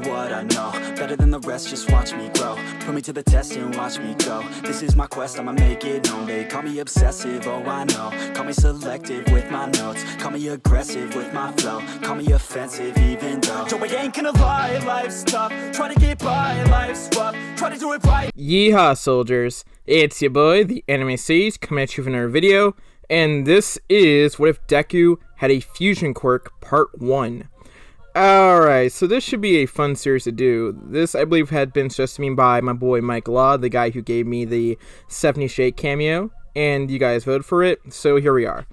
what I know. Better than the rest, just watch me grow. Put me to the test and watch me go. This is my quest, I'ma make it known. They call me obsessive, oh I know. Call me selective with my notes. Call me aggressive with my flow. Call me offensive even though Joe, I ain't gonna lie, life's tough. Try to get by, life's rough. Try to do it right. Yeehaw, soldiers. It's your boy, the Anime Sage, coming at you with another video. And this is What If Deku Had a Fusion Quirk Part 1. Alright, so this should be a fun series to do. This, I believe, had been suggested to me by my boy Mike Law, the guy who gave me the 70 Shade cameo, and you guys voted for it, so here we are.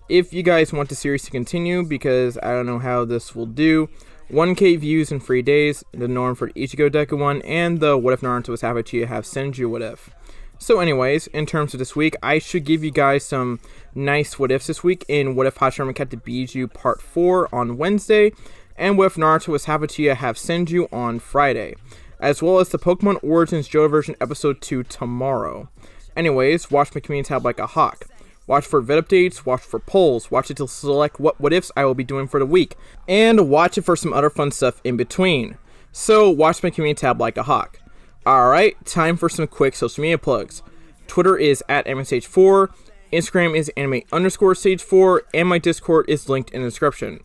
If you guys want the series to continue, because I don't know how this will do, 1K views in 3 days, the norm for the Ichigo Deku one, and the What If Naruto was happy to have Senju What If. So anyways, in terms of this week, I should give you guys some nice what ifs this week in What If iPRnRVHj Part 4 on Wednesday, and What If Naruto was happy to have Senju on Friday, as well as the Pokemon Origins Johto version episode 2 tomorrow. Anyways, watch my community tab like a hawk. Watch for vid updates, watch for polls, watch it to select what ifs I will be doing for the week, and watch it for some other fun stuff in between. So watch my community tab like a hawk. Alright, time for some quick social media plugs. Twitter is at AnimeSage4, Instagram is anime_sage4, and my Discord is linked in the description.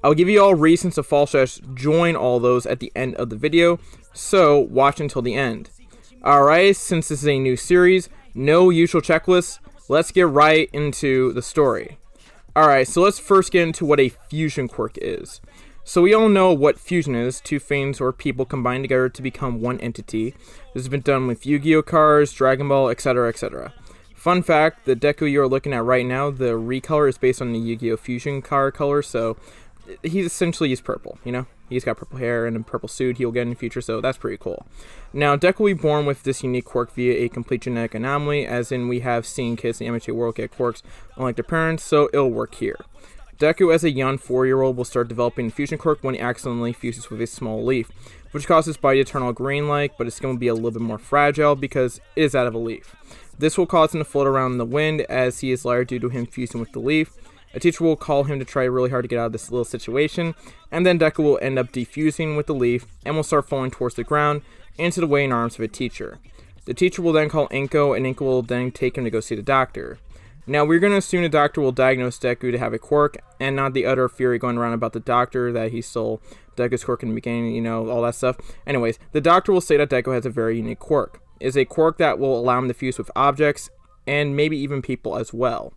I'll give you all reasons to /join all those at the end of the video, so watch until the end. Alright, since this is a new series, no usual checklists, let's get right into the story. Alright, so let's first get into what a Fusion Quirk is. So we all know what fusion is, two things or people combined together to become one entity. This has been done with Yu-Gi-Oh cards, Dragon Ball, etc, etc. Fun fact, the Deku you're looking at right now, the recolor is based on the Yu-Gi-Oh Fusion card color, so he's essentially used purple, you know? He's got purple hair and a purple suit he'll get in the future, so that's pretty cool. Now, Deku will be born with this unique quirk via a complete genetic anomaly, as in we have seen kids in the MHA world get quirks unlike their parents, so it'll work here. Deku, as a young 4-year-old, will start developing Fusion Quirk when he accidentally fuses with a small leaf, which causes his body to turn all green-like, but his skin will be a little bit more fragile because it is out of a leaf. This will cause him to float around in the wind as he is lighter due to him fusing with the leaf. A teacher will call him to try really hard to get out of this little situation, and then Deku will end up defusing with the leaf and will start falling towards the ground into the weighing arms of a teacher. The teacher will then call Inko, and Inko will then take him to go see the doctor. Now, we're going to assume the doctor will diagnose Deku to have a quirk, and not the utter fury going around about the doctor that he stole Deku's quirk in the beginning, you know, all that stuff. Anyways, the doctor will say that Deku has a very unique quirk. It is a quirk that will allow him to fuse with objects, and maybe even people as well.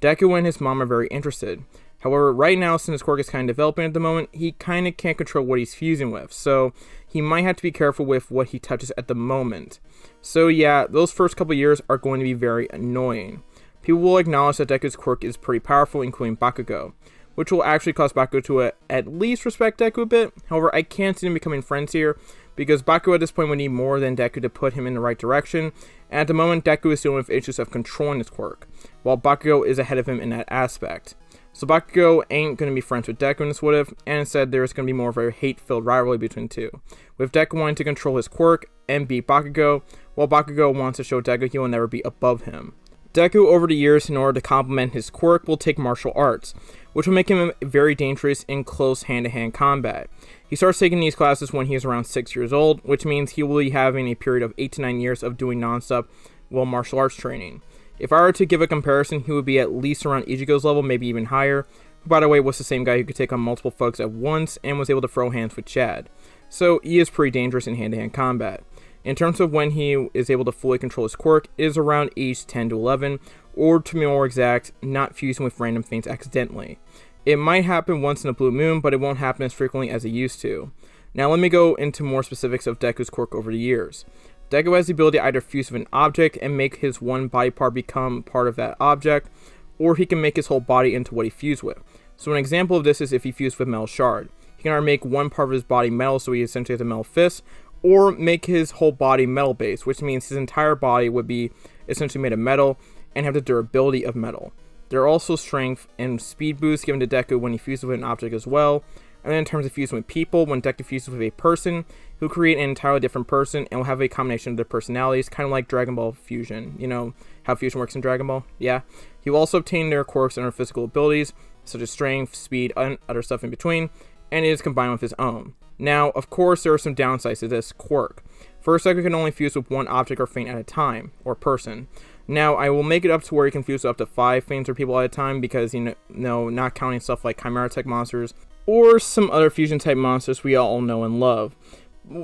Deku and his mom are very interested. However, right now, since his quirk is kind of developing at the moment, he kind of can't control what he's fusing with, so he might have to be careful with what he touches at the moment. So yeah, those first couple years are going to be very annoying. People will acknowledge that Deku's quirk is pretty powerful, including Bakugo, which will actually cause Bakugo to at least respect Deku a bit. However, I can't see them becoming friends here, because Bakugo at this point would need more than Deku to put him in the right direction, and at the moment Deku is dealing with issues of controlling his quirk, while Bakugo is ahead of him in that aspect. So Bakugo ain't going to be friends with Deku in this what if, and instead there is going to be more of a hate-filled rivalry between the two, with Deku wanting to control his quirk and beat Bakugo, while Bakugo wants to show Deku he will never be above him. Deku, over the years, in order to complement his quirk, will take martial arts, which will make him very dangerous in close hand-to-hand combat. He starts taking these classes when he is around 6 years old, which means he will be having a period of 8 to 9 years of doing non-stop martial arts training. If I were to give a comparison, he would be at least around Ichigo's level, maybe even higher, who, by the way, was the same guy who could take on multiple folks at once and was able to throw hands with Chad. So he is pretty dangerous in hand-to-hand combat. In terms of when he is able to fully control his quirk, it is around age 10 to 11, or to be more exact, not fusing with random things accidentally. It might happen once in a blue moon, but it won't happen as frequently as it used to. Now let me go into more specifics of Deku's quirk over the years. Deku has the ability to either fuse with an object and make his one body part become part of that object, or he can make his whole body into what he fused with. So an example of this is if he fused with Metal Shard. He can either make one part of his body metal, so he essentially has a metal fist, or make his whole body metal based, which means his entire body would be essentially made of metal and have the durability of metal. There are also strength and speed boosts given to Deku when he fuses with an object as well. And then in terms of fusing with people, when Deku fuses with a person, he'll create an entirely different person and will have a combination of their personalities, kind of like Dragon Ball Fusion. You know how fusion works in Dragon Ball? Yeah. He will also obtain their quirks and their physical abilities, such as strength, speed, and other stuff in between, and it is combined with his own. Now, of course, there are some downsides to this quirk. First, Deku can only fuse with one object or feint at a time, or person. Now, I will make it up to where you can fuse up to 5 feints or people at a time because, not counting stuff like Chimera-type monsters or some other fusion-type monsters we all know and love.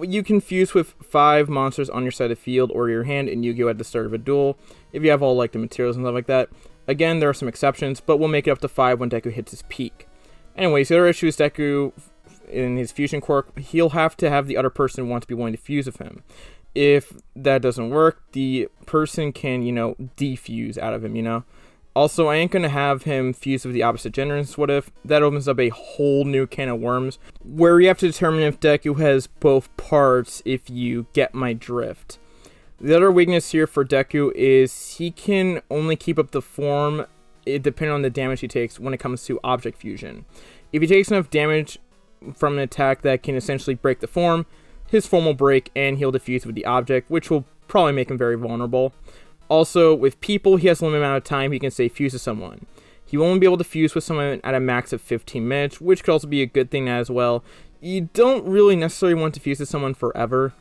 You can fuse with 5 monsters on your side of the field or your hand in Yu-Gi-Oh! At the start of a duel, if you have all like the materials and stuff like that. Again, there are some exceptions, but we'll make it up to 5 when Deku hits his peak. Anyways, the other issue is Deku, in his Fusion Quirk, he'll have to have the other person want to be willing to fuse with him. If that doesn't work, the person can, defuse out of him, Also, I ain't going to have him fuse with the opposite gender in What If. That opens up a whole new can of worms, where you have to determine if Deku has both parts, if you get my drift. The other weakness here for Deku is he can only keep up the form, depending on the damage he takes when it comes to object fusion. If he takes enough damage from an attack that can essentially break the form, his form will break and he'll defuse with the object, which will probably make him very vulnerable. Also, with people, he has a limited amount of time he can stay fused to someone. He will only be able to fuse with someone at a max of 15 minutes, which could also be a good thing as well. You don't really necessarily want to fuse to someone forever,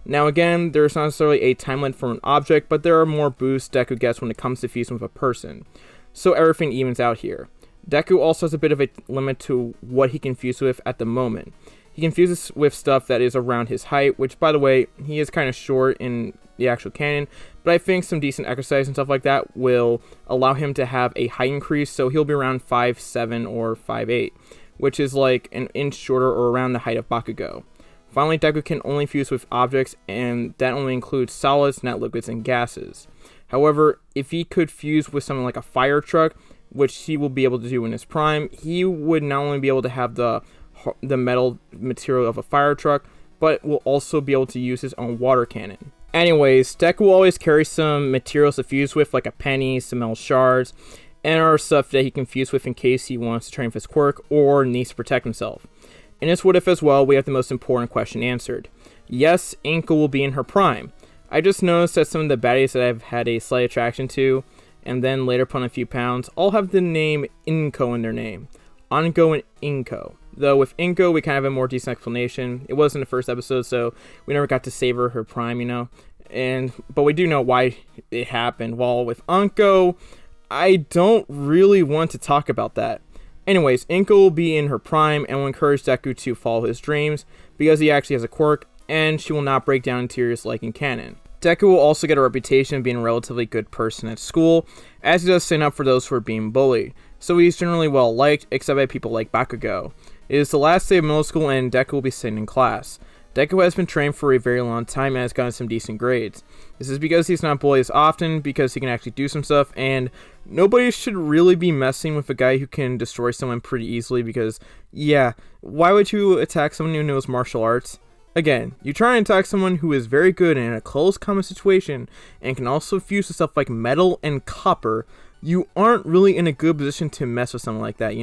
Now again, there's not necessarily a time limit for an object, but there are more boosts Deku gets when it comes to fusing with a person. So everything evens out here. Deku also has a bit of a limit to what he can fuse with at the moment. He can fuse with stuff that is around his height, which, by the way, he is kind of short in the actual canon, but I think some decent exercise and stuff like that will allow him to have a height increase, so he'll be around 5'7" or 5'8", which is like an inch shorter or around the height of Bakugo. Finally, Deku can only fuse with objects, and that only includes solids, not liquids, and gases. However, if he could fuse with something like a fire truck, which he will be able to do in his prime, he would not only be able to have the metal material of a fire truck, but will also be able to use his own water cannon. Anyways, Deku will always carry some materials to fuse with, like a penny, some metal shards, and other stuff that he can fuse with in case he wants to train with his quirk or needs to protect himself. In this What If as well, we have the most important question answered. Yes, Inko will be in her prime. I just noticed that some of the baddies that I've had a slight attraction to, and then later put on a few pounds, all have the name Inko in their name. Anko and Inko. Though with Inko, we kind of have a more decent explanation. It was in the first episode, so we never got to savor her prime, but we do know why it happened. While with Anko, I don't really want to talk about that. Anyways, Inko will be in her prime and will encourage Deku to follow his dreams because he actually has a quirk, and she will not break down in tears like in canon. Deku will also get a reputation of being a relatively good person at school, as he does stand up for those who are being bullied, so he's generally well liked, except by people like Bakugo. It is the last day of middle school and Deku will be sitting in class. Deku has been trained for a very long time and has gotten some decent grades. This is because he's not bullied as often, because he can actually do some stuff, and nobody should really be messing with a guy who can destroy someone pretty easily because, yeah, why would you attack someone who knows martial arts? Again, you try and attack someone who is very good in a close combat situation and can also fuse with stuff like metal and copper, you aren't really in a good position to mess with someone like that,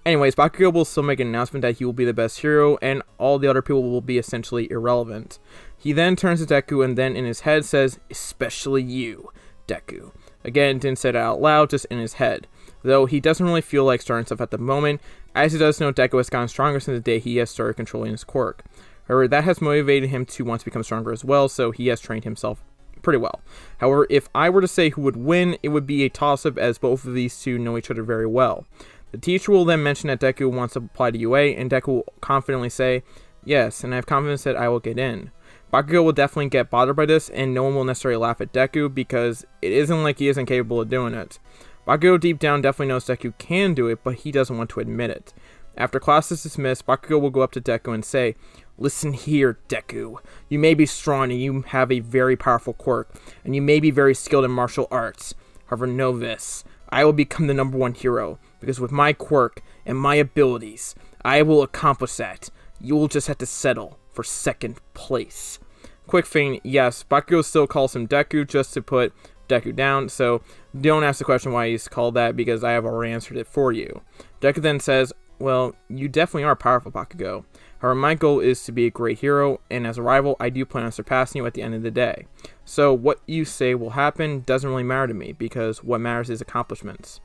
Anyways, Bakugo will still make an announcement that he will be the best hero and all the other people will be essentially irrelevant. He then turns to Deku and then in his head says, "Especially you, Deku." Again, didn't say it out loud, just in his head. Though he doesn't really feel like starting stuff at the moment, as he does know Deku has gotten stronger since the day he has started controlling his quirk. However, that has motivated him to want to become stronger as well, so he has trained himself pretty well. However, if I were to say who would win, it would be a toss-up as both of these two know each other very well. The teacher will then mention that Deku wants to apply to UA, and Deku will confidently say, "Yes, and I have confidence that I will get in." Bakugo will definitely get bothered by this, and no one will necessarily laugh at Deku, because it isn't like he isn't capable of doing it. Bakugo deep down definitely knows Deku can do it, but he doesn't want to admit it. After class is dismissed, Bakugo will go up to Deku and say, "Listen here, Deku. You may be strong and you have a very powerful quirk, and you may be very skilled in martial arts. However, know this. I will become the #1 hero, because with my quirk and my abilities, I will accomplish that. You will just have to settle for second place." Quick thing, yes, Bakugo still calls him Deku just to put Deku down, so don't ask the question why he's called that, because I have already answered it for you. Deku then says, "Well, you definitely are powerful, Bakugo. However, my goal is to be a great hero, and as a rival, I do plan on surpassing you at the end of the day. So what you say will happen doesn't really matter to me, because what matters is accomplishments."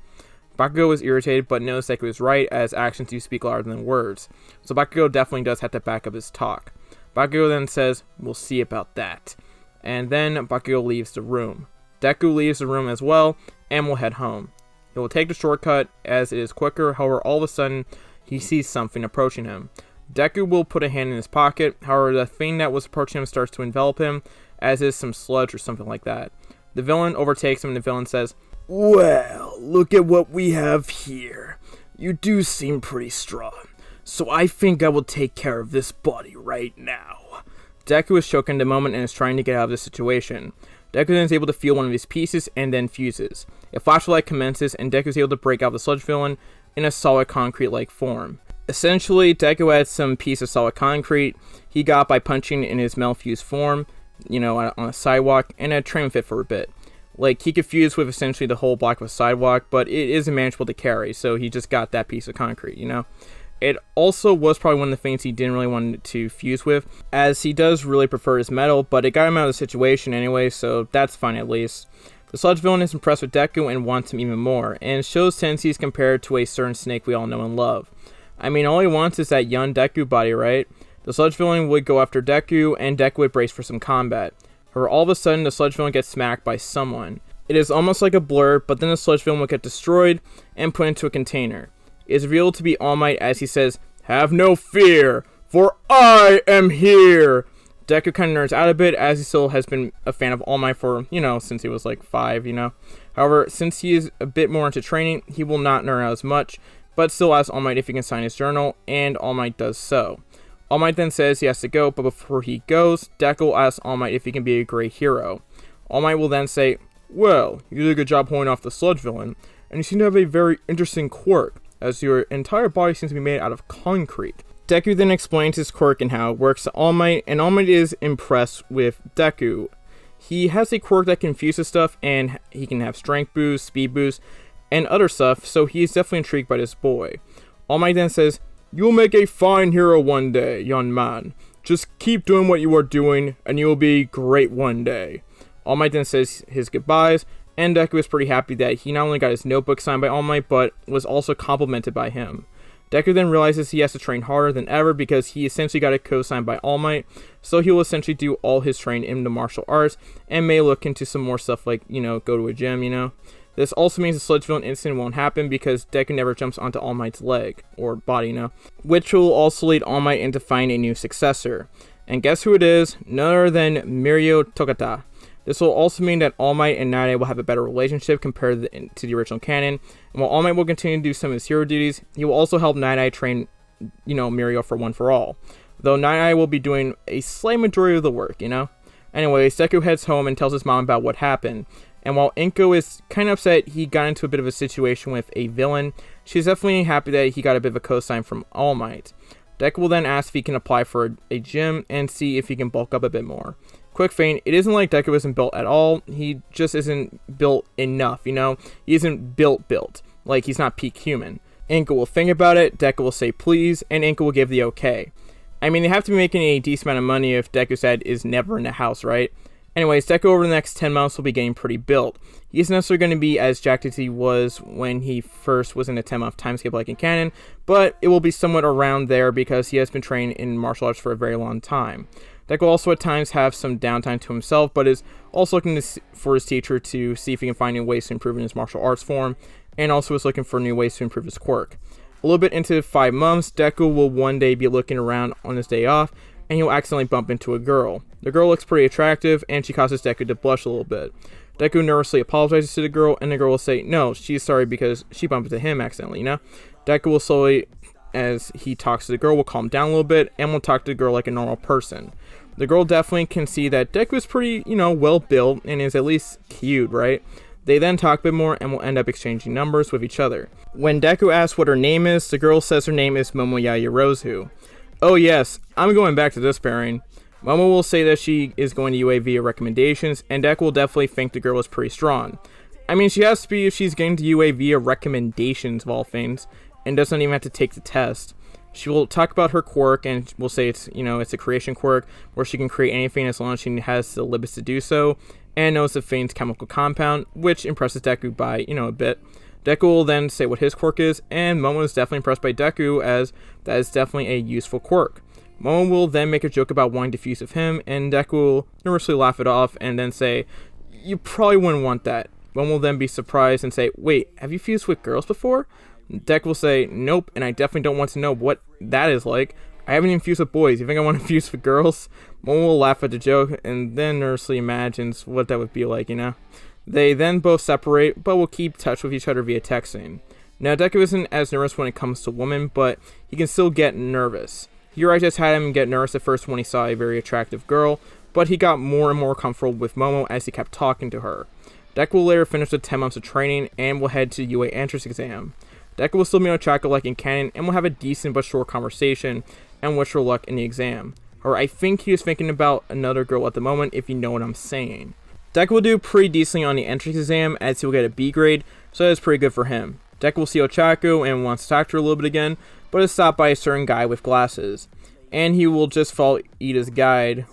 Bakugo is irritated but knows Deku is right, as actions do speak louder than words. So Bakugo definitely does have to back up his talk. Bakugo then says, "We'll see about that." And then Bakugo leaves the room. Deku leaves the room as well and will head home. He will take the shortcut as it is quicker, however all of a sudden he sees something approaching him. Deku will put a hand in his pocket, however the thing that was approaching him starts to envelop him, as is some sludge or something like that. The villain overtakes him and the villain says, "Well, look at what we have here. You do seem pretty strong, so I think I will take care of this body right now." Deku is choking at the moment and is trying to get out of the situation. Deku then is able to feel one of his pieces and then fuses. A flashlight commences and Deku is able to break out the sludge villain in a solid concrete-like form. Essentially, Deku had some piece of solid concrete he got by punching in his metal fused form, on a sidewalk, and had trained with it for a bit. Like, he could fuse with essentially the whole block of a sidewalk, but it isn't manageable to carry, so he just got that piece of concrete, It also was probably one of the things he didn't really want to fuse with, as he does really prefer his metal, but it got him out of the situation anyway, so that's fine at least. The sludge villain is impressed with Deku and wants him even more, and shows tendencies compared to a certain snake we all know and love. I mean, all he wants is that young Deku body, right? The sludge villain would go after Deku, and Deku would brace for some combat. However, all of a sudden, the sludge villain gets smacked by someone. It is almost like a blur, but then the sludge villain will get destroyed and put into a container. It is revealed to be All Might as he says, "Have no fear, for I am here!" Deku kind of nerds out a bit, as he still has been a fan of All Might for, since he was like 5, However, since he is a bit more into training, he will not nerd out as much, but still asks All Might if he can sign his journal, and All Might does so. All Might then says he has to go, but before he goes, Deku will ask All Might if he can be a great hero. All Might will then say, "Well, you did a good job holding off the sludge villain, and you seem to have a very interesting quirk, as your entire body seems to be made out of concrete." Deku then explains his quirk and how it works to All Might, and All Might is impressed with Deku. He has a quirk that confuses stuff, and he can have strength boost, speed boost, and other stuff, so he is definitely intrigued by this boy. All Might then says, "You'll make a fine hero one day, young man. Just keep doing what you are doing, and you will be great one day." All Might then says his goodbyes, and Deku is pretty happy that he not only got his notebook signed by All Might, but was also complimented by him. Deku then realizes he has to train harder than ever because he essentially got a co-signed by All Might, so he will essentially do all his training in the martial arts, and may look into some more stuff like, go to a gym, This also means the sludge villain incident won't happen because Deku never jumps onto All Might's leg, or body, which will also lead All Might into finding a new successor. And guess who it is? None other than Mirio Tokata. This will also mean that All Might and Night will have a better relationship compared to the original canon, and while All Might will continue to do some of his hero duties, he will also help Night train, Mirio for One for All. Though Night will be doing a slight majority of the work, Anyways, Deku heads home and tells his mom about what happened. And while Inko is kind of upset he got into a bit of a situation with a villain, she's definitely happy that he got a bit of a cosign from All Might. Deku will then ask if he can apply for a gym and see if he can bulk up a bit more. Quick feint, it isn't like Deku isn't built at all, he just isn't built enough, He isn't built. Like, he's not peak human. Inko will think about it, Deku will say please, and Inko will give the okay. I mean, they have to be making a decent amount of money if Deku's head is never in the house, right? Anyways, Deku over the next 10 months will be getting pretty built. He isn't necessarily going to be as jacked as he was when he first was in a 10-month timeskip like in canon, but it will be somewhat around there because he has been trained in martial arts for a very long time. Deku will also at times have some downtime to himself, but is also looking for his teacher to see if he can find new ways to improve in his martial arts form, and also is looking for new ways to improve his quirk. A little bit into 5 months, Deku will one day be looking around on his day off, and he'll accidentally bump into a girl. The girl looks pretty attractive, and she causes Deku to blush a little bit. Deku nervously apologizes to the girl, and the girl will say no, she's sorry because she bumped into him accidentally, Deku will slowly, as he talks to the girl, will calm down a little bit, and will talk to the girl like a normal person. The girl definitely can see that Deku is pretty, well built, and is at least cute, right? They then talk a bit more, and will end up exchanging numbers with each other. When Deku asks what her name is, the girl says her name is Momoya Yorozu. Oh yes, I'm going back to this pairing. Momo will say that she is going to UA via recommendations, and Deku will definitely think the girl is pretty strong. I mean, she has to be if she's getting to UA via recommendations of all things, and doesn't even have to take the test. She will talk about her quirk, and will say it's, it's a creation quirk, where she can create anything as long as she has the limits to do so, and knows the Fane's chemical compound, which impresses Deku by, a bit. Deku will then say what his quirk is, and Momo is definitely impressed by Deku, as that is definitely a useful quirk. Momo will then make a joke about wanting to fuse with him, and Deku will nervously laugh it off and then say, "You probably wouldn't want that." Momo will then be surprised and say, "Wait, have you fused with girls before?" Deku will say, "Nope, and I definitely don't want to know what that is like. I haven't even fused with boys. You think I want to fuse with girls?" Momo will laugh at the joke and then nervously imagines what that would be like, They then both separate, but will keep touch with each other via texting. Now, Deku isn't as nervous when it comes to women, but he can still get nervous. Yuri just had him get nervous at first when he saw a very attractive girl, but he got more and more comfortable with Momo as he kept talking to her. Deku will later finish the 10 months of training and will head to UA entrance exam. Deku will still meet Ochako like in canon and will have a decent but short conversation and wish her luck in the exam. Or I think he is thinking about another girl at the moment, if you know what I'm saying. Deku will do pretty decently on the entrance exam as he will get a B grade, so that is pretty good for him. Deku will see Ochako and wants to talk to her a little bit again, but is stopped by a certain guy with glasses. And he will just follow Ida's guide,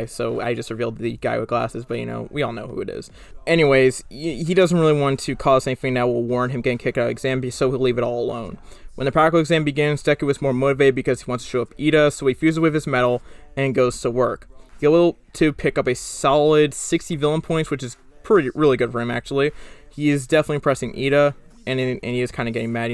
so I just revealed the guy with glasses, but we all know who it is. Anyways, he doesn't really want to cause anything that will warrant him getting kicked out of the exam, so he'll leave it all alone. When the practical exam begins, Deku is more motivated because he wants to show up Ida, so he fuses with his metal and goes to work. He'll be able to pick up a solid 60 villain points, which is really good for him, actually. He is definitely impressing Ida, and he is kind of getting mad,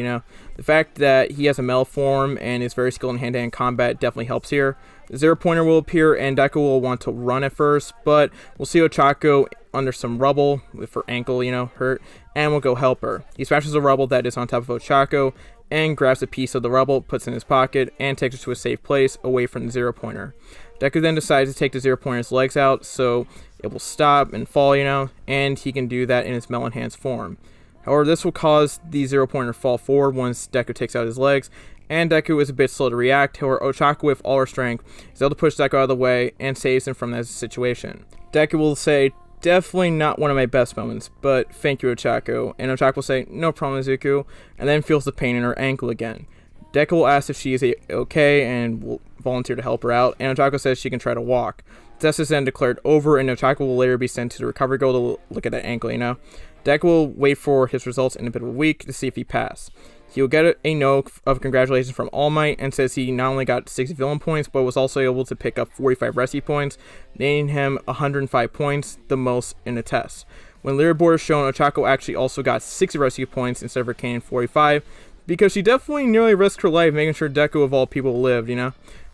The fact that he has a metal form and is very skilled in hand-to-hand combat definitely helps here. The 0-pointer will appear, and Deku will want to run at first, but we'll see Ochako under some rubble with her ankle, hurt, and we'll go help her. He smashes the rubble that is on top of Ochako and grabs a piece of the rubble, puts it in his pocket, and takes it to a safe place away from the 0-pointer. Deku then decides to take the 0-pointer's legs out, so it will stop and fall, and he can do that in his metal-enhanced form. However, this will cause the 0-pointer to fall forward once Deku takes out his legs, and Deku is a bit slow to react. However, Ochako, with all her strength, is able to push Deku out of the way and saves him from that situation. Deku will say, "Definitely not one of my best moments, but thank you, Ochako." And Ochako will say, "No problem, Izuku," and then feels the pain in her ankle again. Deku will ask if she is okay and will volunteer to help her out, and Ochako says she can try to walk. The test is then declared over, and Ochako will later be sent to the recovery goal to look at that ankle, Deku will wait for his results in a bit of a week to see if he passed. He will get a note of congratulations from All Might and says he not only got 60 villain points, but was also able to pick up 45 rescue points, naming him 105 points, the most in the test. When leaderboard is shown, Ochako actually also got 60 rescue points instead of her Canon 45, because she definitely nearly risked her life making sure Deku of all people lived,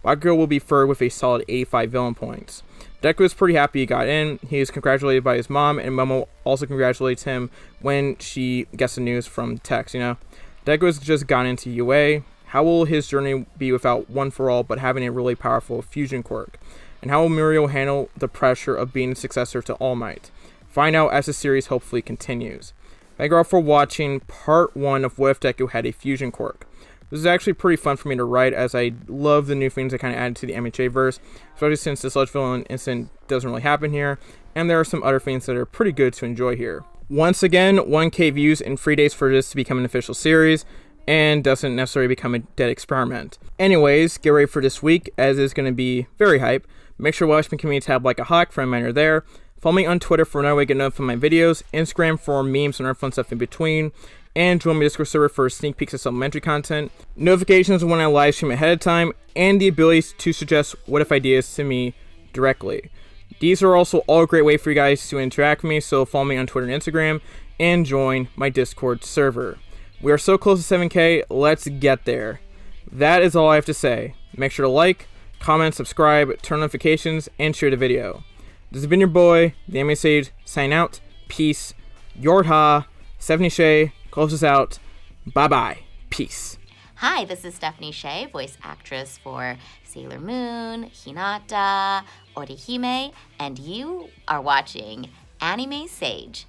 Black Girl will be third with a solid 85 villain points. Deku is pretty happy he got in. He is congratulated by his mom, and Momo also congratulates him when she gets the news from text, Deku has just gone into UA. How will his journey be without One For All but having a really powerful Fusion Quirk? And how will Muriel handle the pressure of being the successor to All Might? Find out as the series hopefully continues. Thank you all for watching part 1 of What If Deku Had a Fusion Quirk. This is actually pretty fun for me to write, as I love the new things I kind of added to the MHA verse, especially since the Sludge Villain incident doesn't really happen here, and there are some other things that are pretty good to enjoy here. Once again, 1K views in 3 days for this to become an official series, and doesn't necessarily become a dead experiment. Anyways, get ready for this week, as it's going to be very hype. Make sure to watch my community tab like a hawk, friend mine are there. Follow me on Twitter for another way to get notified from my videos, Instagram for memes and other fun stuff in between, and join my Discord server for sneak peeks of supplementary content, notifications when I live stream ahead of time, and the ability to suggest what if ideas to me directly. These are also all a great way for you guys to interact with me, so follow me on Twitter and Instagram, and join my Discord server. We are so close to 7K, let's get there. That is all I have to say. Make sure to like, comment, subscribe, turn notifications, and share the video. This has been your boy, the Anime Sage, sign out, peace, Yordha, Stephanie Shea, close us out, bye-bye, peace. Hi, this is Stephanie Shea, voice actress for Sailor Moon, Hinata, Orihime, and you are watching Anime Sage.